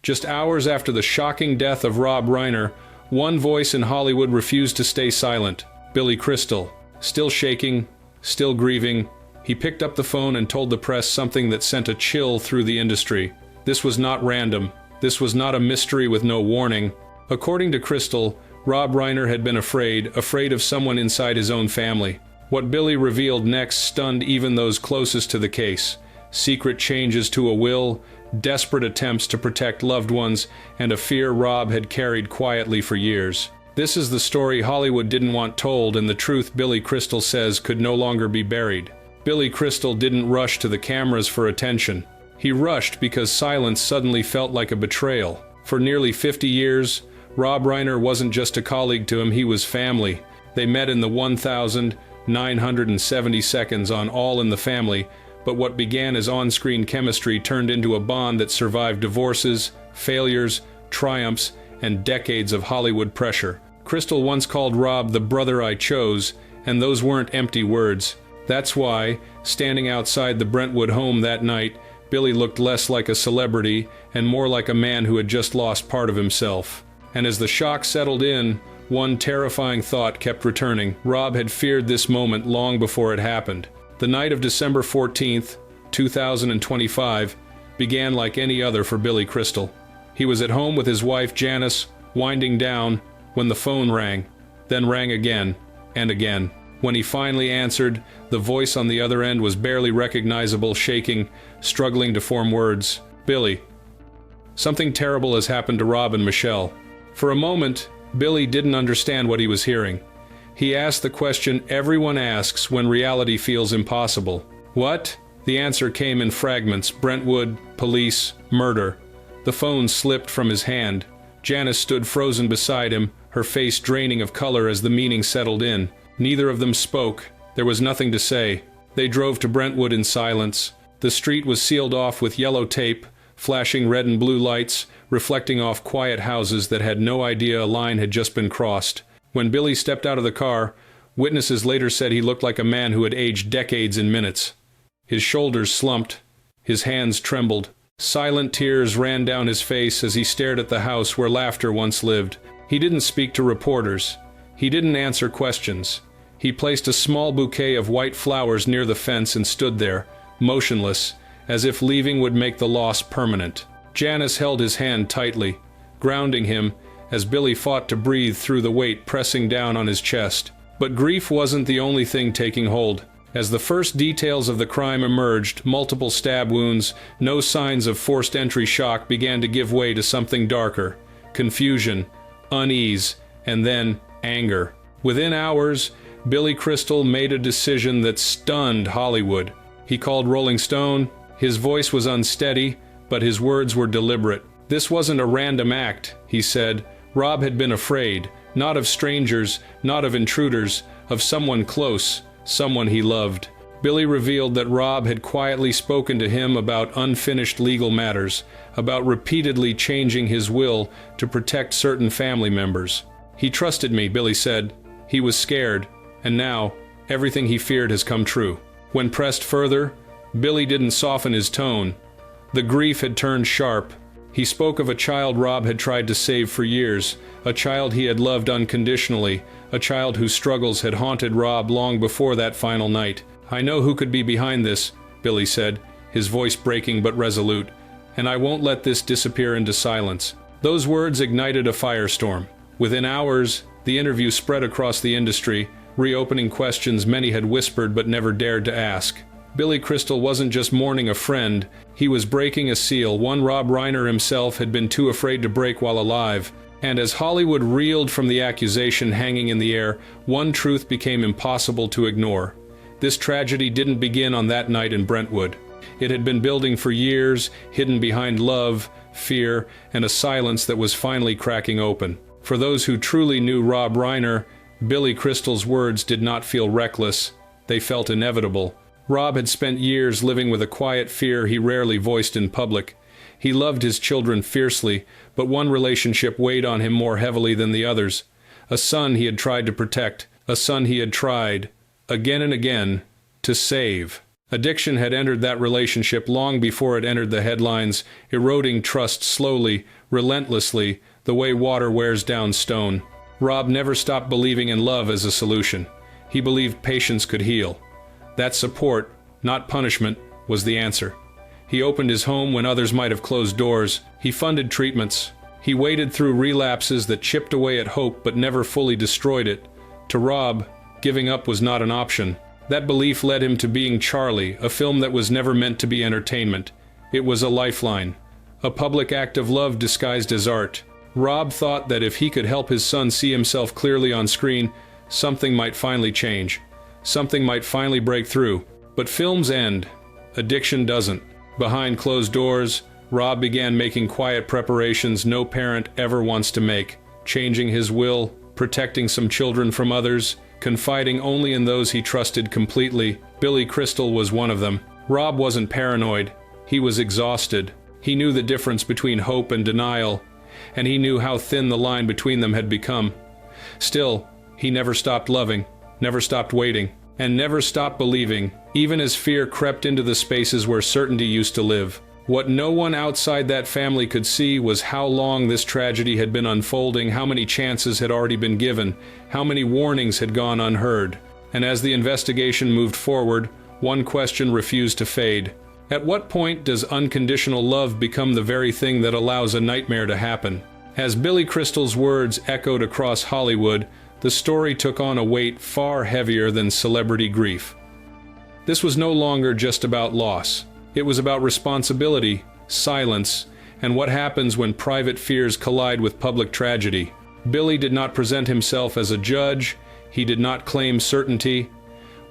Just hours after the shocking death of Rob Reiner, one voice in Hollywood refused to stay silent: Billy Crystal. Still shaking, still grieving, he picked up the phone and told the press something that sent a chill through the industry. This was not random. This was not a mystery with no warning. According to Crystal, Rob Reiner had been afraid of someone inside his own family. What Billy revealed next stunned even those closest to the case. Secret changes to a will, desperate attempts to protect loved ones, and a fear Rob had carried quietly for years. This is the story Hollywood didn't want told, and the truth Billy Crystal says could no longer be buried. Billy Crystal didn't rush to the cameras for attention. He rushed because silence suddenly felt like a betrayal. For nearly 50 years, Rob Reiner wasn't just a colleague to him, he was family. They met in the 1,970 seconds on All in the Family, but what began as on-screen chemistry turned into a bond that survived divorces, failures, triumphs, and decades of Hollywood pressure. Crystal once called Rob the brother I chose, and those weren't empty words. That's why, standing outside the Brentwood home that night, Billy looked less like a celebrity and more like a man who had just lost part of himself. And as the shock settled in, one terrifying thought kept returning. Rob had feared this moment long before it happened. The night of December 14th, 2025, began like any other for Billy Crystal. He was at home with his wife Janice, winding down, when the phone rang, then rang again and again. When he finally answered, the voice on the other end was barely recognizable, shaking, struggling to form words. "Billy, something terrible has happened to Rob and Michelle." For a moment, Billy didn't understand what he was hearing. He asked the question everyone asks when reality feels impossible. "What?" The answer came in fragments: Brentwood, police, murder. The phone slipped from his hand. Janice stood frozen beside him, her face draining of color as the meaning settled in. Neither of them spoke. There was nothing to say. They drove to Brentwood in silence. The street was sealed off with yellow tape, flashing red and blue lights, reflecting off quiet houses that had no idea a line had just been crossed. When Billy stepped out of the car, witnesses later said he looked like a man who had aged decades in minutes. His shoulders slumped. His hands trembled. Silent tears ran down his face as he stared at the house where laughter once lived. He didn't speak to reporters. He didn't answer questions. He placed a small bouquet of white flowers near the fence and stood there, motionless, as if leaving would make the loss permanent. Janice held his hand tightly, grounding him as Billy fought to breathe through the weight pressing down on his chest. But grief wasn't the only thing taking hold. As the first details of the crime emerged, multiple stab wounds, no signs of forced entry shock, began to give way to something darker: confusion, unease, and then anger. Within hours, Billy Crystal made a decision that stunned Hollywood. He called Rolling Stone. His voice was unsteady, but his words were deliberate. "This wasn't a random act," he said. "Rob had been afraid, not of strangers, not of intruders, of someone close, someone he loved." Billy revealed that Rob had quietly spoken to him about unfinished legal matters, about repeatedly changing his will to protect certain family members. "He trusted me," Billy said. "He was scared, and now everything he feared has come true." When pressed further, Billy didn't soften his tone. The grief had turned sharp. He spoke of a child Rob had tried to save for years, a child he had loved unconditionally, a child whose struggles had haunted Rob long before that final night. "I know who could be behind this," Billy said, his voice breaking but resolute, "and I won't let this disappear into silence." Those words ignited a firestorm. Within hours, the interview spread across the industry, reopening questions many had whispered but never dared to ask. Billy Crystal wasn't just mourning a friend, he was breaking a seal, one Rob Reiner himself had been too afraid to break while alive. And as Hollywood reeled from the accusation hanging in the air, one truth became impossible to ignore. This tragedy didn't begin on that night in Brentwood. It had been building for years, hidden behind love, fear, and a silence that was finally cracking open. For those who truly knew Rob Reiner, Billy Crystal's words did not feel reckless, they felt inevitable. Rob had spent years living with a quiet fear he rarely voiced in public. He loved his children fiercely, but one relationship weighed on him more heavily than the others. A son he had tried to protect, a son he had tried, again and again, to save. Addiction had entered that relationship long before it entered the headlines, eroding trust slowly, relentlessly, the way water wears down stone. Rob never stopped believing in love as a solution. He believed patience could heal. That support, not punishment, was the answer. He opened his home when others might have closed doors. He funded treatments. He waded through relapses that chipped away at hope but never fully destroyed it. To Rob, giving up was not an option. That belief led him to Being Charlie, a film that was never meant to be entertainment. It was a lifeline, a public act of love disguised as art. Rob thought that if he could help his son see himself clearly on screen, something might finally change. Something might finally break through. But films end. Addiction doesn't. Behind closed doors, Rob began making quiet preparations no parent ever wants to make, changing his will, protecting some children from others, confiding only in those he trusted completely. Billy Crystal was one of them. Rob wasn't paranoid. He was exhausted. He knew the difference between hope and denial, and he knew how thin the line between them had become. Still, he never stopped loving, never stopped waiting, and never stopped believing, even as fear crept into the spaces where certainty used to live. What no one outside that family could see was how long this tragedy had been unfolding, how many chances had already been given, how many warnings had gone unheard. And as the investigation moved forward, one question refused to fade. At what point does unconditional love become the very thing that allows a nightmare to happen? As Billy Crystal's words echoed across Hollywood, the story took on a weight far heavier than celebrity grief. This was no longer just about loss. It was about responsibility, silence, and what happens when private fears collide with public tragedy. Billy did not present himself as a judge. He did not claim certainty.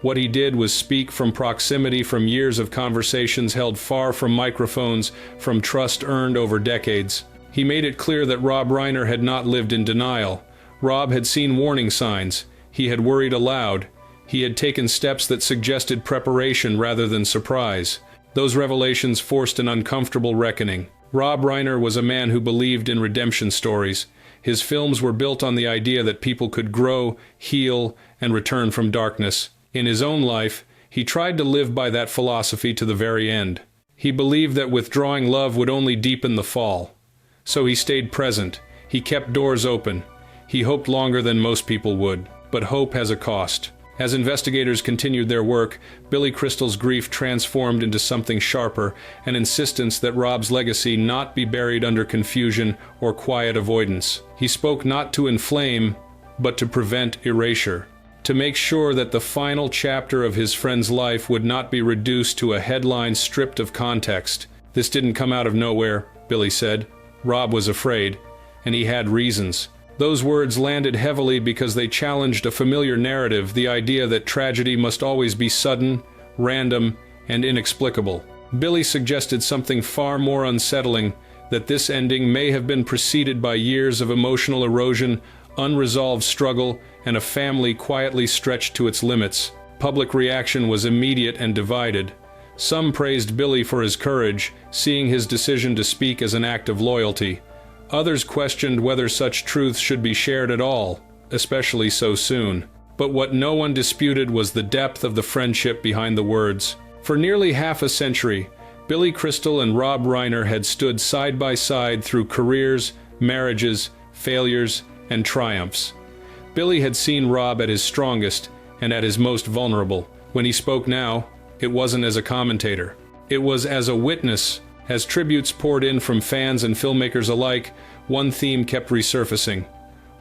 What he did was speak from proximity, from years of conversations held far from microphones, from trust earned over decades. He made it clear that Rob Reiner had not lived in denial. Rob had seen warning signs. He had worried aloud. He had taken steps that suggested preparation rather than surprise. Those revelations forced an uncomfortable reckoning. Rob Reiner was a man who believed in redemption stories. His films were built on the idea that people could grow, heal, and return from darkness. In his own life, he tried to live by that philosophy to the very end. He believed that withdrawing love would only deepen the fall. So he stayed present. He kept doors open. He hoped longer than most people would. But hope has a cost. As investigators continued their work, Billy Crystal's grief transformed into something sharper, an insistence that Rob's legacy not be buried under confusion or quiet avoidance. He spoke not to inflame, but to prevent erasure, to make sure that the final chapter of his friend's life would not be reduced to a headline stripped of context. This didn't come out of nowhere, Billy said. Rob was afraid, and he had reasons. Those words landed heavily because they challenged a familiar narrative, the idea that tragedy must always be sudden, random, and inexplicable. Billy suggested something far more unsettling, that this ending may have been preceded by years of emotional erosion, unresolved struggle, and a family quietly stretched to its limits. Public reaction was immediate and divided. Some praised Billy for his courage, seeing his decision to speak as an act of loyalty. Others questioned whether such truths should be shared at all, especially so soon. But what no one disputed was the depth of the friendship behind the words. For nearly half a century, Billy Crystal and Rob Reiner had stood side by side through careers, marriages, failures, and triumphs. Billy had seen Rob at his strongest and at his most vulnerable. When he spoke now, it wasn't as a commentator. It was as a witness. As tributes poured in from fans and filmmakers alike, one theme kept resurfacing.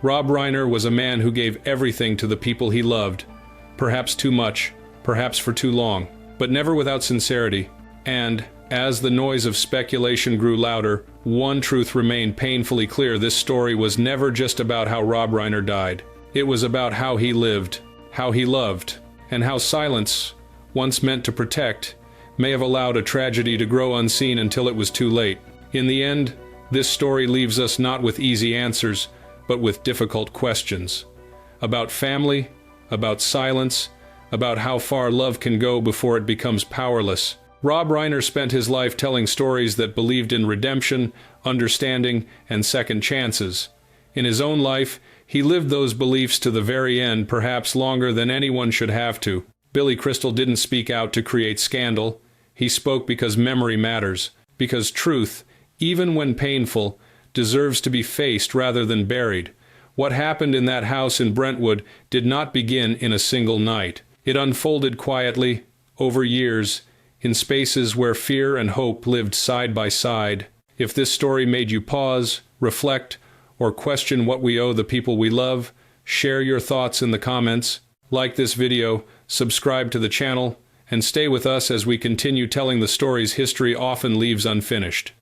Rob Reiner was a man who gave everything to the people he loved. Perhaps too much, perhaps for too long, but never without sincerity. And, as the noise of speculation grew louder, one truth remained painfully clear: this story was never just about how Rob Reiner died. It was about how he lived, how he loved, and how silence, once meant to protect, may have allowed a tragedy to grow unseen until it was too late. In the end, this story leaves us not with easy answers, but with difficult questions. About family, about silence, about how far love can go before it becomes powerless. Rob Reiner spent his life telling stories that believed in redemption, understanding, and second chances. In his own life, he lived those beliefs to the very end, perhaps longer than anyone should have to. Billy Crystal didn't speak out to create scandal. He spoke because memory matters, because truth, even when painful, deserves to be faced rather than buried. What happened in that house in Brentwood did not begin in a single night. It unfolded quietly, over years, in spaces where fear and hope lived side by side. If this story made you pause, reflect, or question what we owe the people we love, share your thoughts in the comments. Like this video, subscribe to the channel, and stay with us as we continue telling the stories history often leaves unfinished.